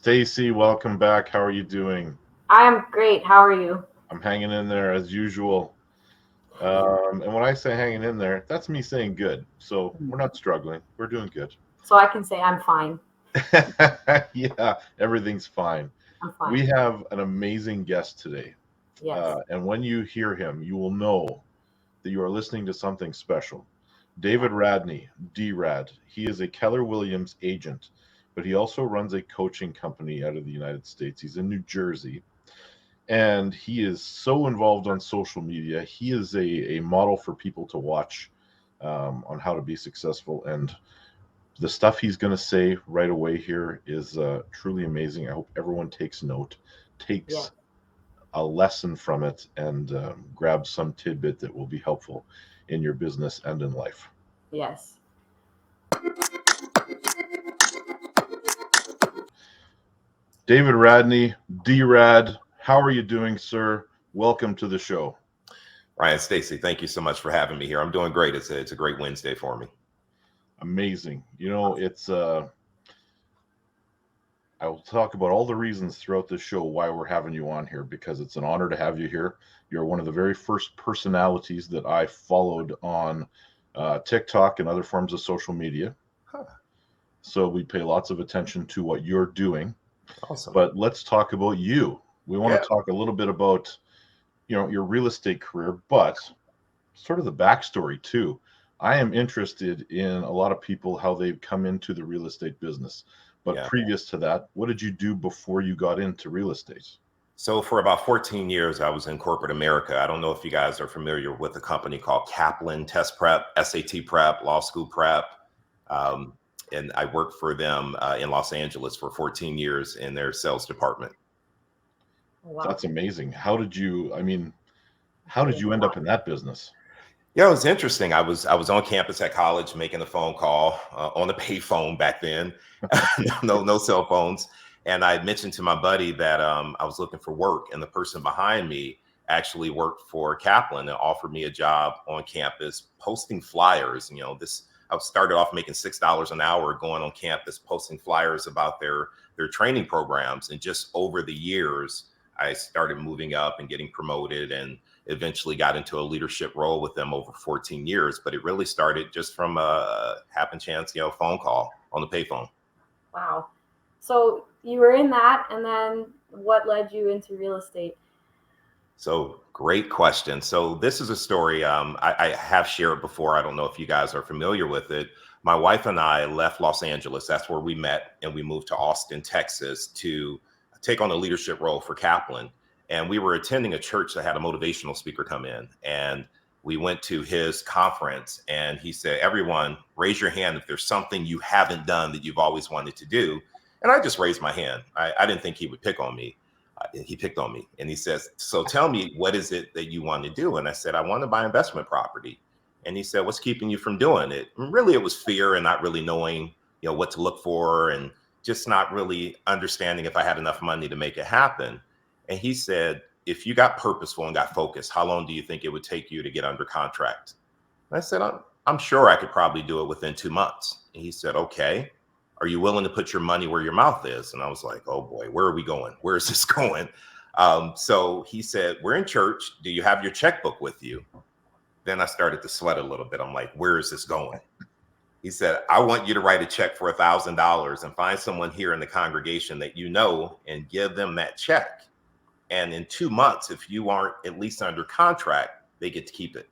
Stacy, welcome back. How are you doing? I'm great. How are you? I'm hanging in there as usual. And when I say hanging in there, that's me saying good. So we're not struggling. We're doing good. So I can say I'm fine. Yeah, everything's fine. I'm We fine. have an amazing guest today. Yes. And when you hear him, you will know that you are listening to something special. Yeah. David Radney, D-Rad. He is a Keller Williams agent, but he also runs a coaching company out of the United States. He's in New Jersey. And he is so involved on social media. He is a model for people to watch on how to be successful. And the stuff he's going to say right away here is truly amazing. I hope everyone takes note, Yes. takes a lesson from it, and grabs some tidbit that will be helpful in your business and in life. Yes. David Radney, D-Rad, how are you doing, sir? Welcome to the show. Ryan, Stacy, thank you so much for having me here. I'm doing great. It's a great Wednesday for me. Amazing. It's I will talk about all the reasons throughout this show why we're having you on here, because it's an honor to have you here. You're one of the very first personalities that I followed on TikTok and other forms of social media. Huh. So we pay lots of attention to what you're doing. Awesome. But let's talk about you. We want Yeah. to talk a little bit about, your real estate career, but sort of the backstory too. I am interested in a lot of people, how they've come into the real estate business. But Yeah. previous to that, what did you do before you got into real estate? So for about 14 years, I was in corporate America. I don't know if you guys are familiar with a company called Kaplan Test Prep, SAT Prep, Law School Prep. And I worked for them in Los Angeles for 14 years in their sales department. Wow. That's amazing. How did you end up in that business? Yeah, it was interesting. I was on campus at college making a phone call on the pay phone back then. No cell phones. And I mentioned to my buddy that I was looking for work, and the person behind me actually worked for Kaplan and offered me a job on campus posting flyers. I started off making $6 an hour going on campus posting flyers about their training programs, and just over the years, I started moving up and getting promoted, and eventually got into a leadership role with them over 14 years. But it really started just from a happen chance, phone call on the payphone. Wow. So you were in that, and then what led you into real estate? So great question. So this is a story I have shared before. I don't know if you guys are familiar with it. My wife and I left Los Angeles. That's where we met. And we moved to Austin, Texas to take on a leadership role for Kaplan. And we were attending a church that had a motivational speaker come in. And we went to his conference, and he said, everyone, raise your hand if there's something you haven't done that you've always wanted to do. And I just raised my hand. I didn't think he would pick on me. He picked on me, and he says, so tell me, what is it that you want to do? And I said, I want to buy investment property. And he said, what's keeping you from doing it? And really, it was fear and not really knowing, what to look for, and just not really understanding if I had enough money to make it happen. And he said, if you got purposeful and got focused, how long do you think it would take you to get under contract? And I said, I'm sure I could probably do it within 2 months. And he said, okay, are you willing to put your money where your mouth is? And I was like, oh boy, where are we going? Where is this going? So he said, we're in church. Do you have your checkbook with you? Then I started to sweat a little bit. I'm like, where is this going? He said, I want you to write a check for $1,000 and find someone here in the congregation that you know and give them that check. And in 2 months, if you aren't at least under contract, they get to keep it.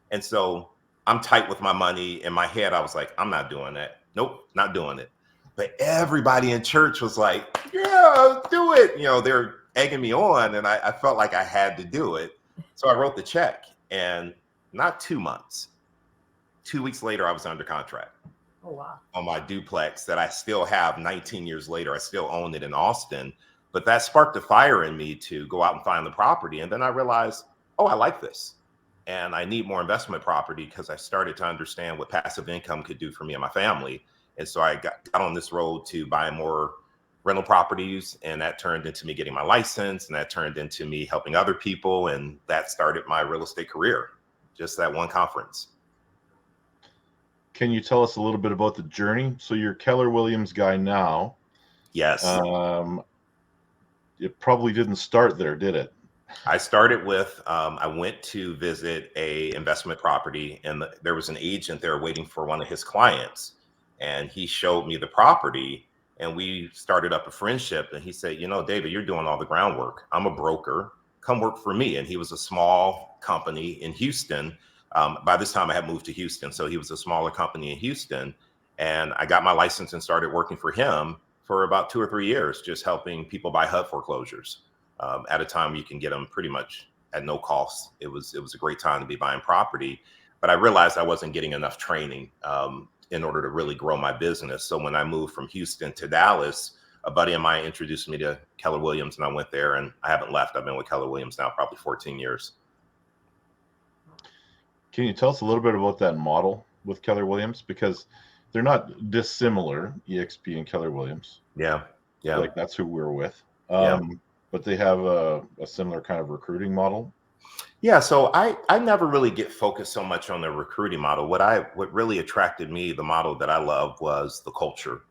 And so I'm tight with my money. In my head, I was like, I'm not doing that. Nope, not doing it. But everybody in church was like, yeah, do it. They're egging me on. And I felt like I had to do it. So I wrote the check, and not 2 months. 2 weeks later, I was under contract. Oh, wow. On my duplex that I still have 19 years later. I still own it in Austin. But that sparked a fire in me to go out and find the property. And then I realized, oh, I like this. And I need more investment property, because I started to understand what passive income could do for me and my family. And so I got on this road to buying more rental properties. And that turned into me getting my license. And that turned into me helping other people. And that started my real estate career, just that one conference. Can you tell us a little bit about the journey? So you're Keller Williams guy now. Yes. It probably didn't start there, did it? I started with, I went to visit a investment property, and there was an agent there waiting for one of his clients, and he showed me the property, and we started up a friendship. And he said, you know, David, you're doing all the groundwork. I'm a broker. Come work for me. And he was a small company in Houston. By this time I had moved to Houston. So he was a smaller company in Houston. And I got my license and started working for him for about 2 or 3 years, just helping people buy HUD foreclosures. At a time you can get them pretty much at no cost. It was a great time to be buying property, but I realized I wasn't getting enough training in order to really grow my business. So when I moved from Houston to Dallas, a buddy of mine introduced me to Keller Williams, and I went there, and I haven't left. I've been with Keller Williams now probably 14 years. Can you tell us a little bit about that model with Keller Williams? Because they're not dissimilar, EXP and Keller Williams. Yeah. Like that's who we're with. Yeah. But they have a similar kind of recruiting model. Yeah, so I never really get focused so much on the recruiting model. What really attracted me, the model that I love, was the culture,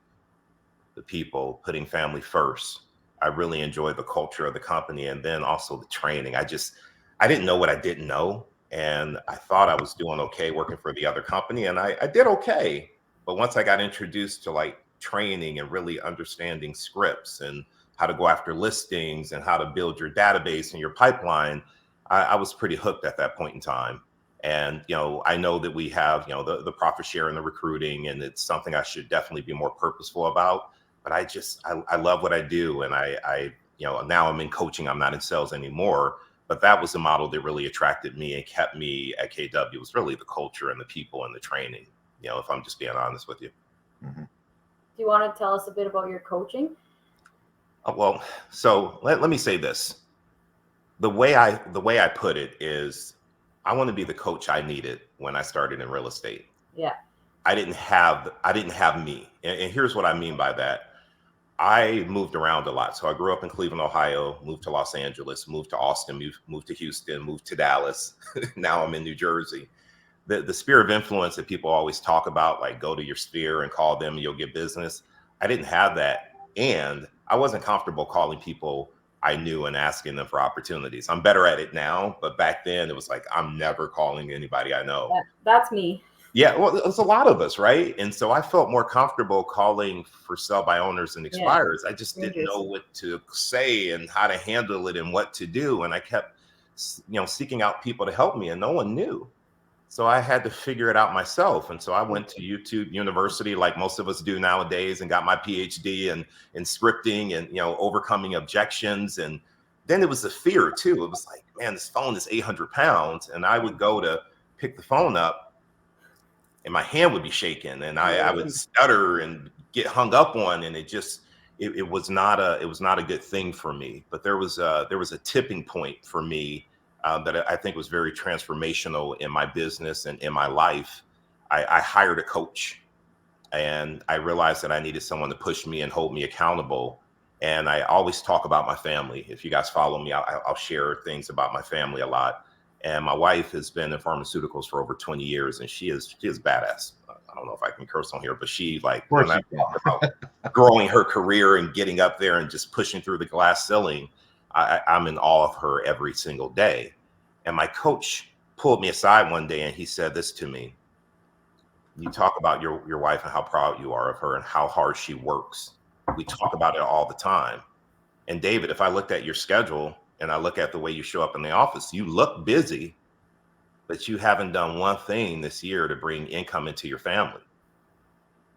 the people, putting family first. I really enjoyed the culture of the company, and then also the training. I didn't know what I didn't know, and I thought I was doing okay working for the other company, and I did okay. But once I got introduced to like training and really understanding scripts and how to go after listings and how to build your database and your pipeline, I was pretty hooked at that point in time. And, you know, I know that we have, you know, the profit share in the recruiting, and it's something I should definitely be more purposeful about. But I love what I do. And you know, now I'm in coaching, I'm not in sales anymore. But that was the model that really attracted me and kept me at KW. It was really the culture and the people and the training, you know, if I'm just being honest with you. Mm-hmm. Do you want to tell us a bit about your coaching? Well, so let me say this. The way I put it is, I want to be the coach I needed when I started in real estate. Yeah. I didn't have me. And here's what I mean by that. I moved around a lot. So I grew up in Cleveland, Ohio, moved to Los Angeles, moved to Austin, moved to Houston, moved to Dallas. Now I'm in New Jersey. The sphere of influence that people always talk about, like go to your sphere and call them and you'll get business. I didn't have that. And I wasn't comfortable calling people I knew and asking them for opportunities. I'm better at it now, but back then it was like, I'm never calling anybody I know. That's me. Yeah, well, it's a lot of us, right? And so I felt more comfortable calling for sell by owners and expires. I just didn't know what to say and how to handle it and what to do. And I kept, you know, seeking out people to help me, and no one knew. So I had to figure it out myself. And so I went to YouTube University, like most of us do nowadays, and got my PhD in scripting and, you know, overcoming objections. And then it was the fear too. It was like, man, this phone is 800 pounds. And I would go to pick the phone up and my hand would be shaking, and I would stutter and get hung up on. And it was not a good thing for me. But there was a tipping point for me that I think was very transformational in my business and in my life. I hired a coach, and I realized that I needed someone to push me and hold me accountable. And I always talk about my family. If you guys follow me, I'll share things about my family a lot. And my wife has been in pharmaceuticals for over 20 years, and she is badass. I don't know if I can curse on here, but she, like, when I talk about growing her career and getting up there and just pushing through the glass ceiling, I'm in awe of her every single day. And my coach pulled me aside one day and he said this to me: you talk about your wife and how proud you are of her and how hard she works. We talk about it all the time. And David, if I looked at your schedule and I look at the way you show up in the office, you look busy, but you haven't done one thing this year to bring income into your family.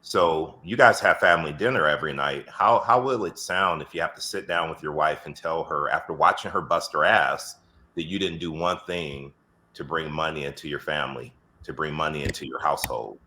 So you guys have family dinner every night. How will it sound if you have to sit down with your wife and tell her, after watching her bust her ass, that you didn't do one thing to bring money into your family, to bring money into your household?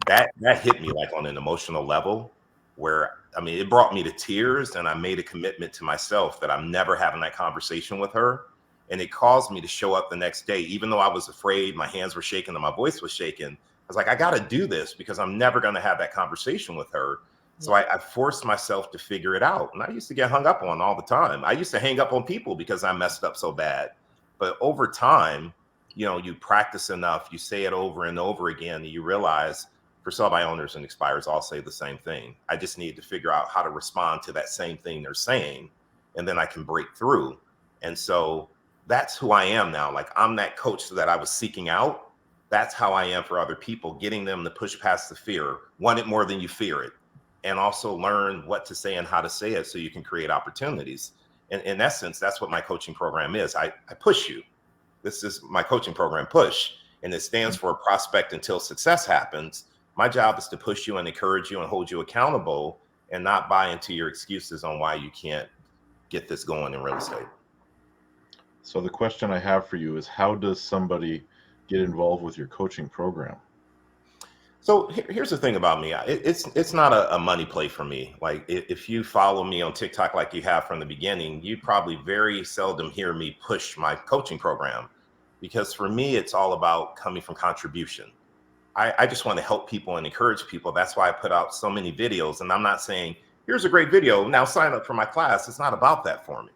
That hit me like on an emotional level where, I mean, it brought me to tears, and I made a commitment to myself that I'm never having that conversation with her. And it caused me to show up the next day, even though I was afraid, my hands were shaking and my voice was shaking. I was like, I got to do this because I'm never going to have that conversation with her. So I forced myself to figure it out. And I used to get hung up on all the time. I used to hang up on people because I messed up so bad. But over time, you know, you practice enough, you say it over and over again, and you realize for sell-by owners and expires all say the same thing. I just need to figure out how to respond to that same thing they're saying, and then I can break through. And so that's who I am now. Like, I'm that coach that I was seeking out. That's how I am for other people, getting them to push past the fear, want it more than you fear it, and also learn what to say and how to say it so you can create opportunities. And in essence, that's what my coaching program is. I push you. This is my coaching program, Push, and it stands for prospect until success happens. My job is to push you and encourage you and hold you accountable, and not buy into your excuses on why you can't get this going in real estate. So the question I have for you is, how does somebody get involved with your coaching program? So here's the thing about me. It's not a money play for me. Like, if you follow me on TikTok like you have from the beginning, you probably very seldom hear me push my coaching program, because for me, it's all about coming from contribution. I just want to help people and encourage people. That's why I put out so many videos. And I'm not saying, here's a great video, now sign up for my class. It's not about that for me.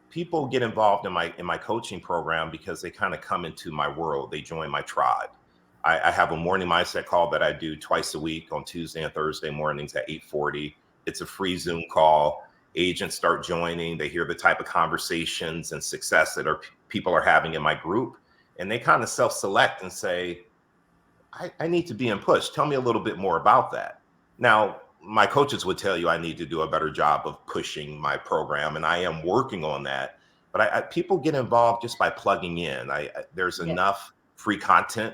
People get involved in my coaching program because they kind of come into my world. They join my tribe. I have a morning mindset call that I do twice a week on Tuesday and Thursday mornings at 8:40. It's a free Zoom call. Agents start joining. They hear the type of conversations and success that people are having in my group. And they kind of self-select and say, I need to be in Push. Tell me a little bit more about that. Now, my coaches would tell you I need to do a better job of pushing my program, and I am working on that. But people get involved just by plugging in. There's enough free content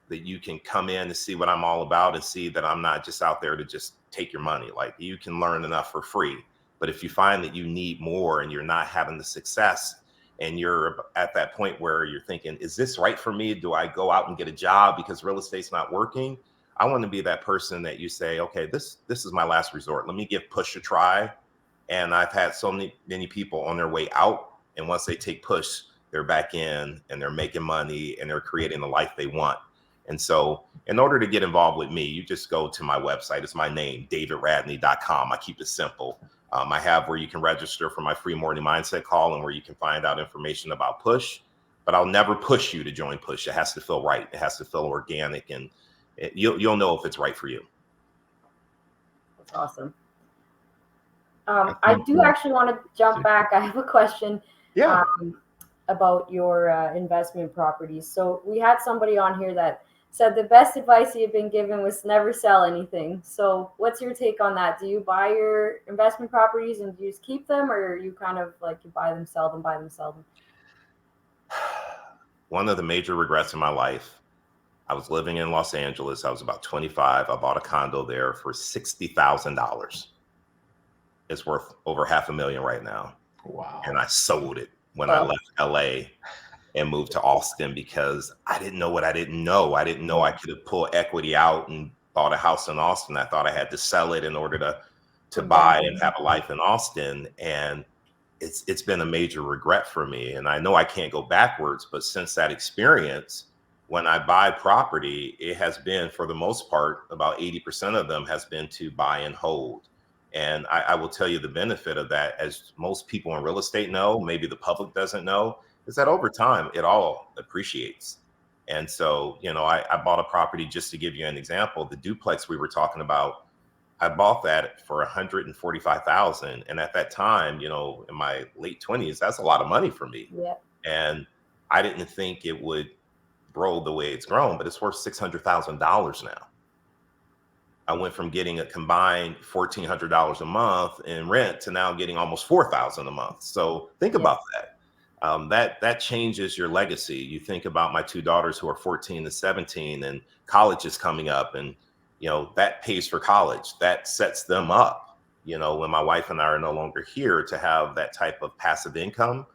that you can come in and see what I'm all about, and see that I'm not just out there to just take your money. Like, you can learn enough for free. But if you find that you need more and you're not having the success, and you're at that point where you're thinking, is this right for me? Do I go out and get a job because real estate's not working? I want to be that person that you say, okay, this is my last resort. Let me give Push a try. And I've had so many people on their way out, and once they take Push, they're back in and they're making money and they're creating the life they want. And so in order to get involved with me, you just go to my website. It's my name, davidradney.com. I keep it simple. I have where you can register for my free morning mindset call, and where you can find out information about Push. But I'll never push you to join Push. It has to feel right. It has to feel organic, and you'll know if it's right for you. That's awesome. I do actually want to jump back. I have a question. Yeah. About your investment properties. So we had somebody on here that said the best advice he had been given was never sell anything. So what's your take on that? Do you buy your investment properties and do you just keep them, or are you kind of like, you buy them, sell them, buy them, sell them? One of the major regrets in my life, I was living in Los Angeles. I was about 25. I bought a condo there for $60,000. It's worth over $500,000 right now. Wow. And I sold it when I left LA and moved to Austin, because I didn't know what I didn't know. I didn't know I could have pulled equity out and bought a house in Austin. I thought I had to sell it in order to buy and have a life in Austin. And it's been a major regret for me. And I know I can't go backwards, but since that experience, when I buy property, it has been, for the most part, about 80% of them has been to buy and hold. And I will tell you the benefit of that, as most people in real estate know, maybe the public doesn't know, is that over time, it all appreciates. And so, I bought a property, just to give you an example, the duplex we were talking about, I bought that for $145,000. And at that time, in my late 20s, that's a lot of money for me. Yeah. And I didn't think it would grow the way it's grown, but it's worth $600,000 now. I went from getting a combined $1,400 a month in rent to now getting almost $4,000 a month. So think about that. That changes your legacy. You think about my two daughters who are 14 and 17, and college is coming up, and that pays for college. That sets them up. When my wife and I are no longer here, to have that type of passive income.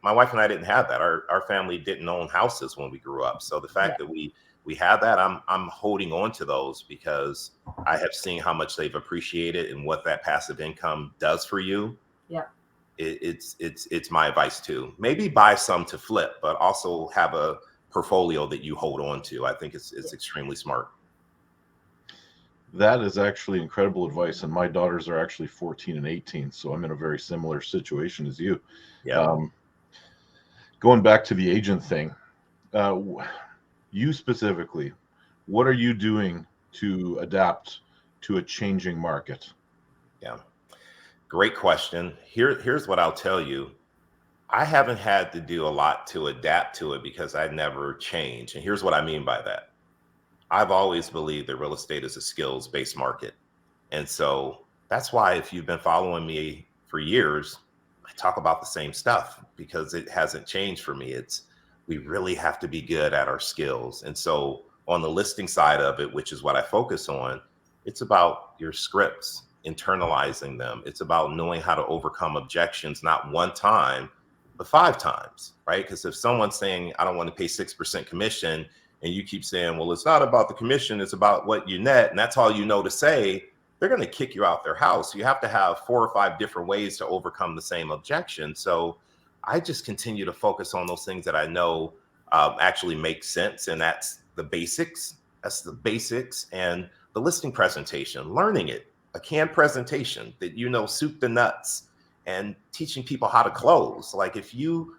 My wife and I didn't have that. Our family didn't own houses when we grew up. So the fact that we have that, I'm holding on to those, because I have seen how much they've appreciated and what that passive income does for you. Yeah. It's my advice too. Maybe buy some to flip, but also have a portfolio that you hold on to. I think it's extremely smart. That is actually incredible advice. And my daughters are actually 14 and 18. So I'm in a very similar situation as you. Yeah. Going back to the agent thing, you specifically, What are you doing to adapt to a changing market? Yeah, great question. Here's what I'll tell you. I haven't had to do a lot to adapt to it because I never change. And here's what I mean by that. I've always believed that real estate is a skills-based market. And so that's why if you've been following me for years, I talk about the same stuff because it hasn't changed for me. It's we really have to be good at our skills. And so on the listing side of it, which is what I focus on, it's about your scripts, internalizing them. It's about knowing how to overcome objections, not one time, but 5 times, right? Because if someone's saying, I don't want to pay 6% commission, and you keep saying, well, it's not about the commission, it's about what you net, and that's all you know to say, they're going to kick you out their house. You have to have 4 or 5 different ways to overcome the same objection. So I just continue to focus on those things that I know actually make sense. And that's the basics. That's the basics. And the listing presentation, learning it, a canned presentation that you know, soup to nuts, and teaching people how to close. Like if you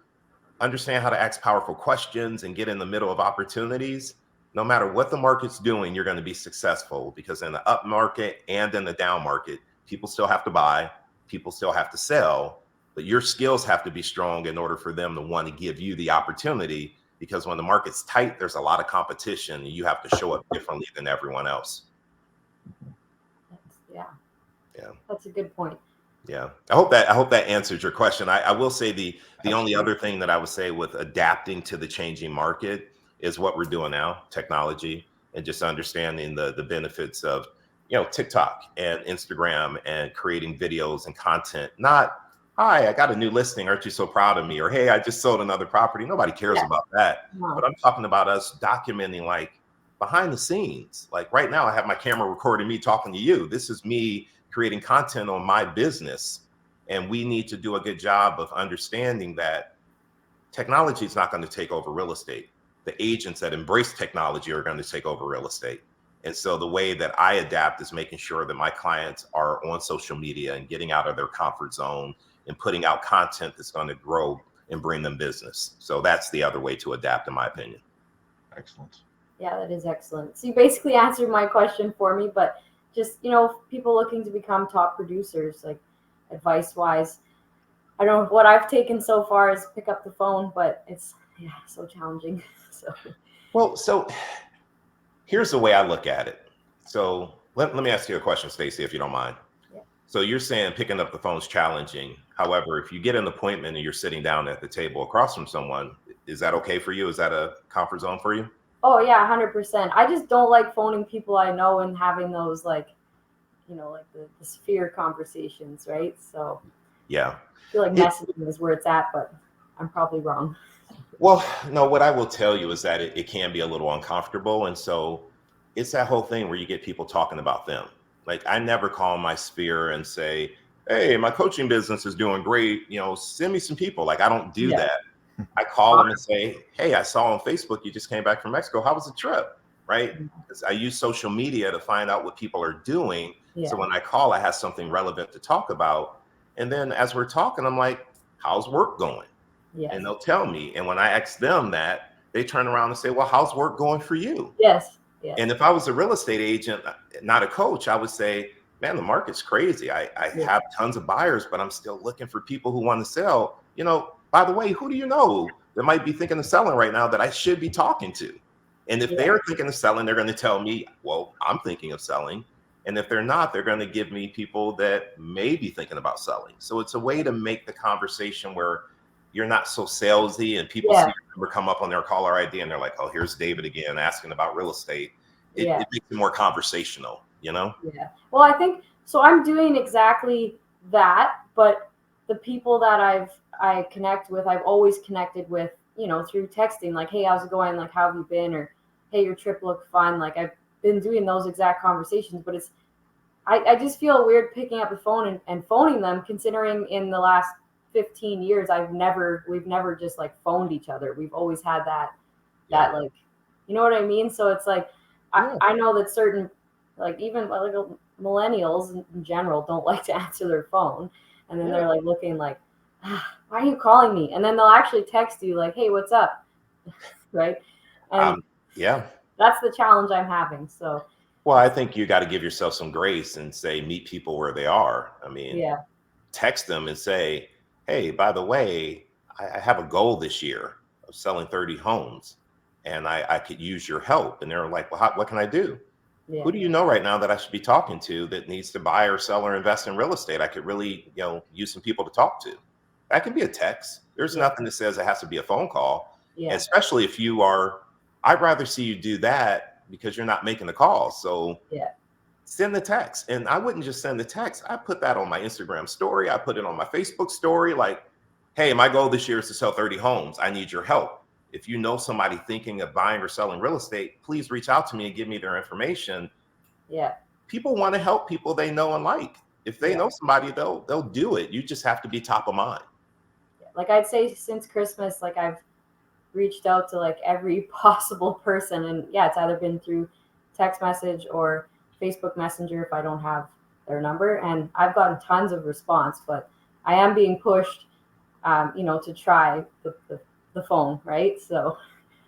understand how to ask powerful questions and get in the middle of opportunities, no matter what the market's doing, you're going to be successful, because in the up market and in the down market, people still have to buy, people still have to sell, but your skills have to be strong in order for them to want to give you the opportunity, because when the market's tight, there's a lot of competition and you have to show up differently than everyone else. Yeah. Yeah. That's a good point. Yeah. I hope that answers your question. I will say the only Absolutely. other thing that I would say with adapting to the changing market is what we're doing now, technology, and just understanding the benefits of, TikTok and Instagram and creating videos and content. Not, hi, I got a new listing, aren't you so proud of me? Or, hey, I just sold another property. Nobody cares Yeah. about that. No. But I'm talking about us documenting, like, behind the scenes. Like right now, I have my camera recording me talking to you. This is me creating content on my business. And we need to do a good job of understanding that technology is not going to take over real estate. The agents that embrace technology are going to take over real estate. And so the way that I adapt is making sure that my clients are on social media and getting out of their comfort zone and putting out content that's going to grow and bring them business. So that's the other way to adapt, in my opinion. Excellent. Yeah, that is excellent. So you basically answered my question for me, but just, people looking to become top producers, like advice wise, I don't know what I've taken so far is pick up the phone, but it's so challenging. So here's the way I look at it. So let me ask you a question, Stacey, if you don't mind. Yeah. So you're saying picking up the phone is challenging. However, if you get an appointment and you're sitting down at the table across from someone, is that okay for you? Is that a comfort zone for you? Oh yeah, 100%. I just don't like phoning people I know and having those like the sphere conversations, right? So Yeah. I feel like messaging is where it's at, but I'm probably wrong. Well, no, what I will tell you is that it can be a little uncomfortable. And so it's that whole thing where you get people talking about them. Like I never call my sphere and say, hey, my coaching business is doing great. Send me some people. Like I don't do that. I call them and say, hey, I saw on Facebook you just came back from Mexico. How was the trip? Right? Because I use social media to find out what people are doing. Yeah. So when I call, I have something relevant to talk about. And then as we're talking, I'm like, how's work going? Yes. And they'll tell me. And when I ask them that, they turn around and say, well, how's work going for you? Yes. And if I was a real estate agent, not a coach, I would say, man, the market's crazy. I have tons of buyers, but I'm still looking for people who want to sell. By the way, who do you know that might be thinking of selling right now that I should be talking to? And if they're thinking of selling, they're going to tell me, well, I'm thinking of selling. And if they're not, they're going to give me people that may be thinking about selling. So it's a way to make the conversation where you're not so salesy and people see your number come up on their caller ID and they're like, oh, here's David again asking about real estate. It makes it more conversational, Yeah. Well, I think so. I'm doing exactly that, but the people that I connect with, I've always connected with, through texting, like, hey, how's it going? Like, how have you been? Or, hey, your trip looked fun. Like, I've been doing those exact conversations, but I just feel weird picking up the phone and phoning them, considering in the last 15 years, we've never just like phoned each other. We've always had that like, you know what I mean? So it's like, I know that certain, like even like millennials in general don't like to answer their phone. And then they're like looking like, why are you calling me? And then they'll actually text you like, hey, what's up? Right. And that's the challenge I'm having. So, well, I think you got to give yourself some grace and say, meet people where they are. I mean, yeah, text them and say, hey, by the way, I have a goal this year of selling 30 homes and I could use your help. And they're like, well, what can I do? yeah, Who do you know right now that I should be talking to that needs to buy or sell or invest in real estate? I could really, use some people to talk to. That can be a text. There's yeah, nothing that says it has to be a phone call, yeah, especially if you are. I'd rather see you do that because you're not making the calls. So yeah, send the text. And I wouldn't just send the text. I put that on my Instagram story. I put it on my Facebook story. Like, hey, my goal this year is to sell 30 homes. I need your help. If you know somebody thinking of buying or selling real estate, please reach out to me and give me their information. yeah, People want to help people they know and like. If they yeah. know somebody, they'll do it. You just have to be top of mind. Like I'd say since Christmas, like I've reached out to like every possible person, and yeah, it's either been through text message or Facebook Messenger if I don't have their number, and I've gotten tons of response. But I am being pushed, to try the phone, right? So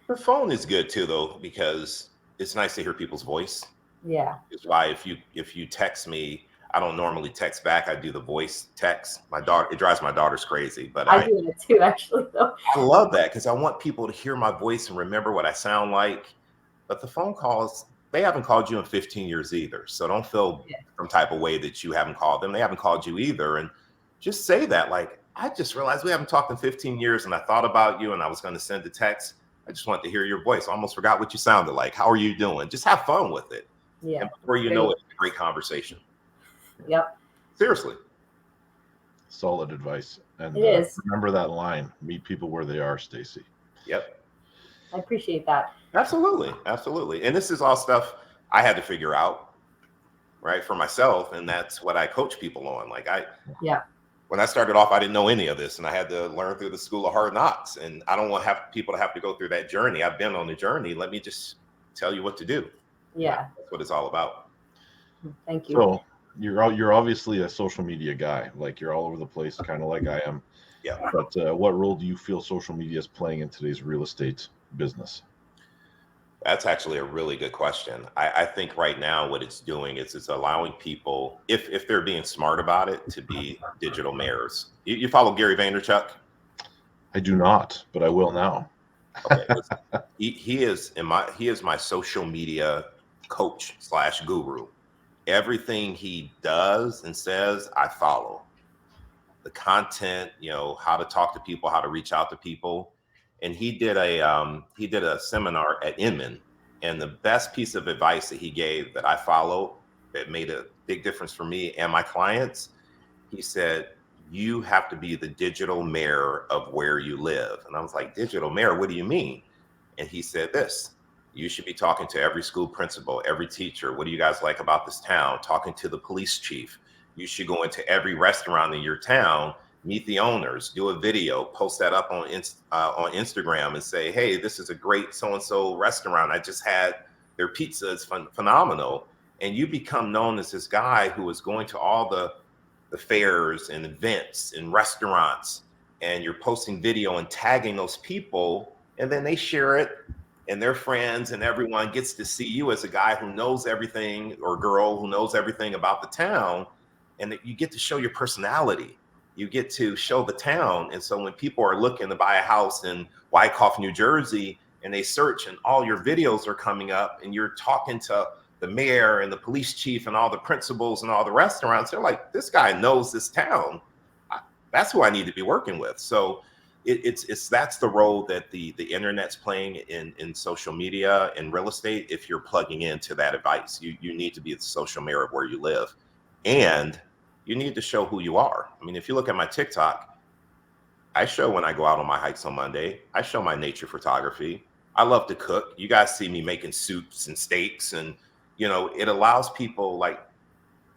The phone is good too, though, because it's nice to hear people's voice. yeah, Is why if you text me, I don't normally text back. I do the voice text. My daughter, it drives my daughters crazy, but I I do it too, actually. Though. I love that because I want people to hear my voice and remember what I sound like. But the phone calls, they haven't called you in 15 years either. So don't feel Yeah, some type of way that you haven't called them. They haven't called you either. And just say that, like, I just realized we haven't talked in 15 years and I thought about you and I was going to send a text. I just wanted to hear your voice. I almost forgot what you sounded like. How are you doing? Just have fun with it. yeah, And before you great. know it, it's a great conversation. Yep, Seriously. Solid advice. And it is. remember that line: meet people where they are, Stacy. Yep. I appreciate that. Absolutely. Absolutely. And this is all stuff I had to figure out, right, for myself. And that's what I coach people on. Like Yeah, when I started off, I didn't know any of this and I had to learn through the school of hard knocks. And I don't want to have people to have to go through that journey. I've been on the journey. Let me just tell you what to do. yeah. That's what it's all about. Thank you. So you're obviously a social media guy. Like you're all over the place, kind of like I am. Yeah. But what role do you feel social media is playing in today's real estate business? That's actually a really good question. I think right now what it's doing is it's allowing people, if they're being smart about it, to be digital mayors. You follow Gary Vaynerchuk? I do not, but I will now. Okay. Listen, he is my social media coach / guru. Everything he does and says, I follow. The content, how to talk to people, how to reach out to people. And he did a seminar at Inman, and the best piece of advice that he gave that I followed that made a big difference for me and my clients, he said, you have to be the digital mayor of where you live. And I was like, digital mayor, what do you mean? And he said this: you should be talking to every school principal, every teacher. What do you guys like about this town? Talking to the police chief. You should go into every restaurant in your town, meet the owners, do a video, post that up on Instagram and say, hey, this is a great so-and-so restaurant. I just had their pizza is phenomenal. And you become known as this guy who is going to all the fairs and events and restaurants, and you're posting video and tagging those people, and then they share it and their friends and everyone gets to see you as a guy who knows everything, or girl who knows everything about the town. And you get to show your personality. You get to show the town. And so when people are looking to buy a house in Wyckoff, New Jersey, and they search and all your videos are coming up and you're talking to the mayor and the police chief and all the principals and all the restaurants, they're like, this guy knows this town. That's who I need to be working with. So that's the role that the internet's playing in social media and real estate. If you're plugging into that advice, you need to be the social mayor of where you live, and you need to show who you are. I mean, if you look at my TikTok, I show when I go out on my hikes on Monday. I show my nature photography. I love to cook. You guys see me making soups and steaks, and it allows people like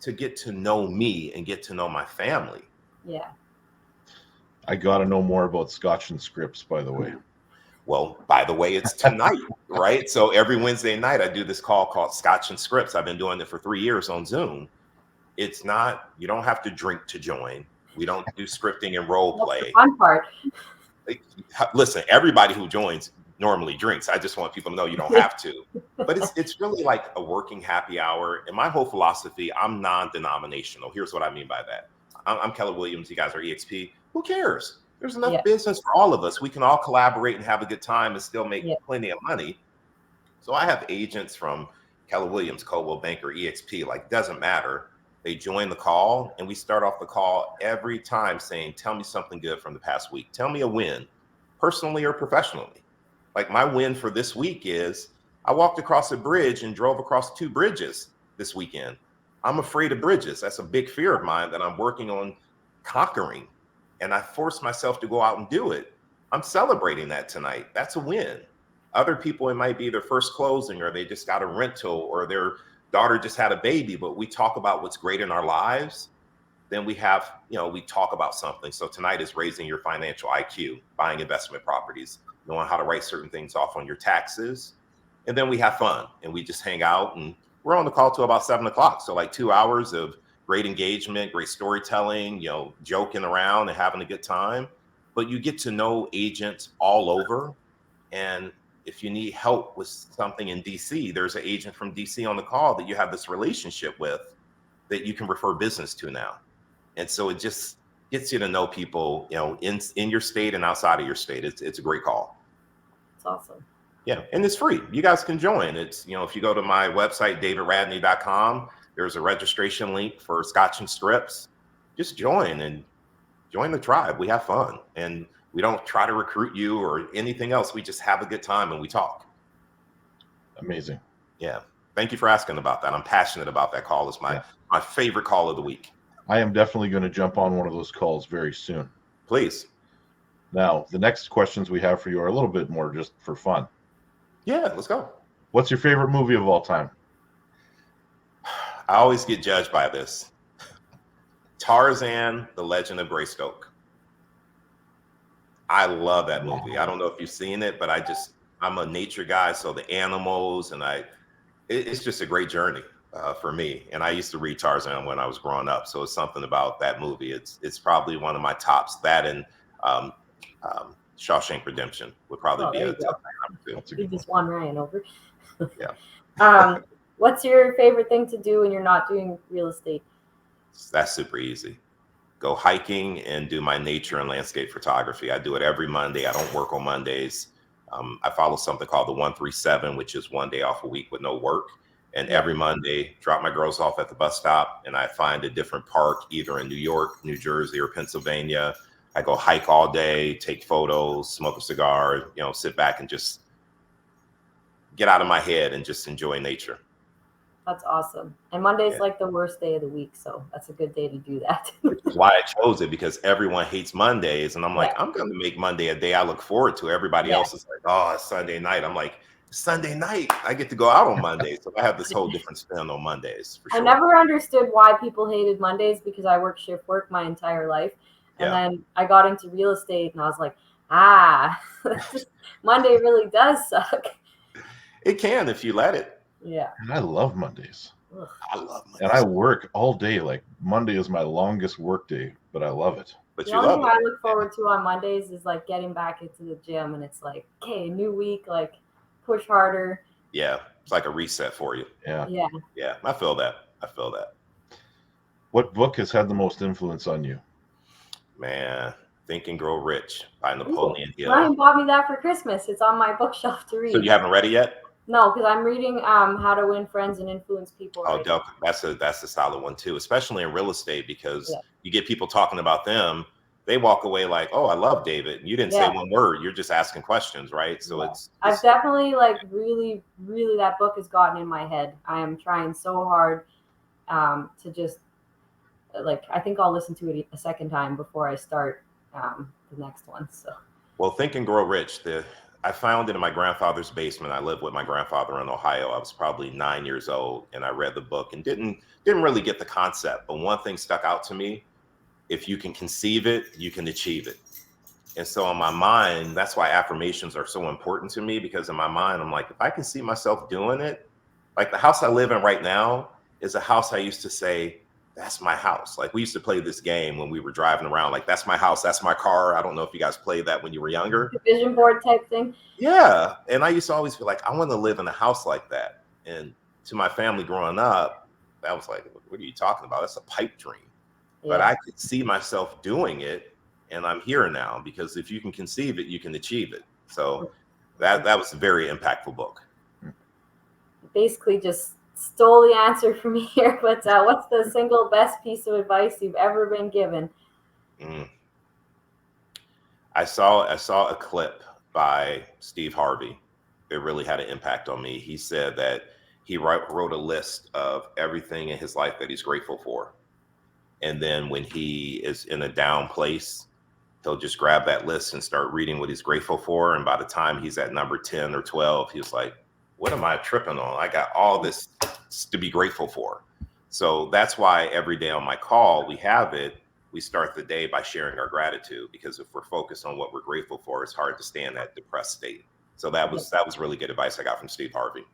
to get to know me and get to know my family. Yeah. I got to know more about Scotch and Scripts, by the way. Well, by the way, it's tonight, right? So every Wednesday night, I do this call called Scotch and Scripts. I've been doing it for 3 years on Zoom. It's not, you don't have to drink to join. We don't do scripting and role play. That's the fun part. Listen, everybody who joins normally drinks. I just want people to know you don't have to. But it's really like a working happy hour. And my whole philosophy, I'm non-denominational. Here's what I mean by that. I'm Keller Williams. You guys are EXP. Who cares? There's enough Yeah. business for all of us. We can all collaborate and have a good time and still make Yeah. plenty of money. So I have agents from Keller Williams, Coldwell Banker, EXP, like doesn't matter. They join the call and we start off the call every time saying, tell me something good from the past week. Tell me a win, personally or professionally. Like my win for this week is I walked across a bridge and drove across 2 bridges this weekend. I'm afraid of bridges. That's a big fear of mine that I'm working on conquering. And I forced myself to go out and do it. I'm celebrating that tonight. That's a win. Other people, it might be their first closing, or they just got a rental, or their daughter just had a baby, but we talk about what's great in our lives. Then we have, we talk about something. So tonight is raising your financial IQ, buying investment properties, knowing how to write certain things off on your taxes. And then we have fun and we just hang out, and we're on the call till about 7 o'clock. So like 2 hours of great engagement, great storytelling, joking around and having a good time. But you get to know agents all over. And if you need help with something in DC, there's an agent from DC on the call that you have this relationship with that you can refer business to now. And so it just gets you to know people, in your state and outside of your state. It's a great call. It's awesome. Yeah, and it's free. You guys can join. It's, if you go to my website, davidradney.com, there's a registration link for Scotch and Strips. Just join and join the tribe. We have fun. And we don't try to recruit you or anything else. We just have a good time and we talk. Amazing. Yeah. Thank you for asking about that. I'm passionate about that call. It's my favorite call of the week. I am definitely going to jump on one of those calls very soon. Please. Now, the next questions we have for you are a little bit more just for fun. Yeah, let's go. What's your favorite movie of all time? I always get judged by this. Tarzan, The Legend of Greystoke. I love that movie. I don't know if you've seen it, but I'm a nature guy. So the animals and it's just a great journey for me. And I used to read Tarzan when I was growing up. So it's something about that movie. It's probably one of my tops. That and Shawshank Redemption would probably be a top number 2. You just won Ryan over. Yeah. What's your favorite thing to do when you're not doing real estate? That's super easy. Go hiking and do my nature and landscape photography. I do it every Monday. I don't work on Mondays. I follow something called the 137, which is 1 day off a week with no work. And every Monday, drop my girls off at the bus stop and I find a different park, either in New York, New Jersey, or Pennsylvania. I go hike all day, take photos, smoke a cigar, sit back and just get out of my head and just enjoy nature. That's awesome. And Monday's like the worst day of the week, so that's a good day to do that. Which is why I chose it, because everyone hates Mondays. And I'm like, I'm going to make Monday a day I look forward to. Everybody else is like, oh, it's Sunday night. I'm like, Sunday night, I get to go out on Mondays. So I have this whole different spin on Mondays. For sure. I never understood why people hated Mondays, because I worked shift work my entire life. And then I got into real estate and I was like, Monday really does suck. It can if you let it. Yeah. And I love Mondays. Ugh. I love Mondays. And I work all day. Like Monday is my longest work day, but I love it. But the you only love thing it. I look forward to on Mondays is like getting back into the gym, and it's like, okay, new week, like push harder. Yeah. It's like a reset for you. Yeah. Yeah. Yeah. I feel that. What book has had the most influence on you? Man, Think and Grow Rich by Napoleon Hill. Ryan bought me that for Christmas. It's on my bookshelf to read. So you haven't read it yet? No, because I'm reading How to Win Friends and Influence People. Oh, that's a solid one too, especially in real estate, because you get people talking about them. They walk away like, oh, I love David. You didn't say one word. You're just asking questions, right? So I've definitely really, really, that book has gotten in my head. I am trying so hard to just I think I'll listen to it a second time before I start the next one. So, well, Think and Grow Rich. I found it in my grandfather's basement. I lived with my grandfather in Ohio. I was probably 9 years old, and I read the book and didn't really get the concept. But one thing stuck out to me: if you can conceive it, you can achieve it. And so in my mind, that's why affirmations are so important to me, because in my mind, I'm like, if I can see myself doing it, like the house I live in right now is a house I used to say, that's my house. Like we used to play this game when we were driving around, like that's my house, that's my car. I don't know if you guys played that when you were younger. Vision board type thing. Yeah. And I used to always feel like I want to live in a house like that. And to my family growing up, I was like, what are you talking about? That's a pipe dream. Yeah. But I could see myself doing it, and I'm here now, because if you can conceive it, you can achieve it. So that was a very impactful book. Basically just stole the answer from me here, but what's the single best piece of advice you've ever been given? I saw a clip by Steve Harvey. It really had an impact on me. He said that he wrote a list of everything in his life that he's grateful for. And then when he is in a down place, he'll just grab that list and start reading what he's grateful for. And by the time he's at number 10 or 12, he was like, what am I tripping on? I got all this to be grateful for. So that's why every day on my call, we start the day by sharing our gratitude, because if we're focused on what we're grateful for, it's hard to stay in that depressed state. So that was really good advice I got from Steve Harvey.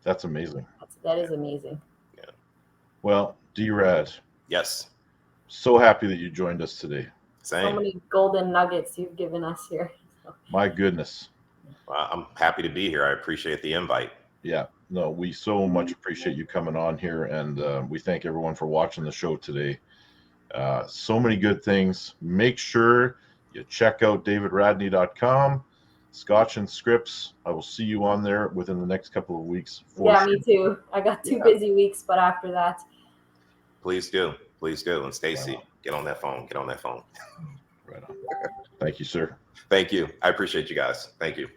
That's amazing. That is amazing. Yeah. Well, D-Rad. Yes. So happy that you joined us today. Same. So many golden nuggets you've given us here. My goodness. Well, I'm happy to be here. I appreciate the invite. Yeah, no, we so much appreciate you coming on here, and we thank everyone for watching the show today. So many good things. Make sure you check out davidradney.com, Scotch and Scripts. I will see you on there within the next couple of weeks. Yeah, me too. I got 2 busy weeks, but after that. Please do. Please do. And Stacy, get on that phone. Get on that phone. Right on. Thank you, sir. Thank you. I appreciate you guys. Thank you.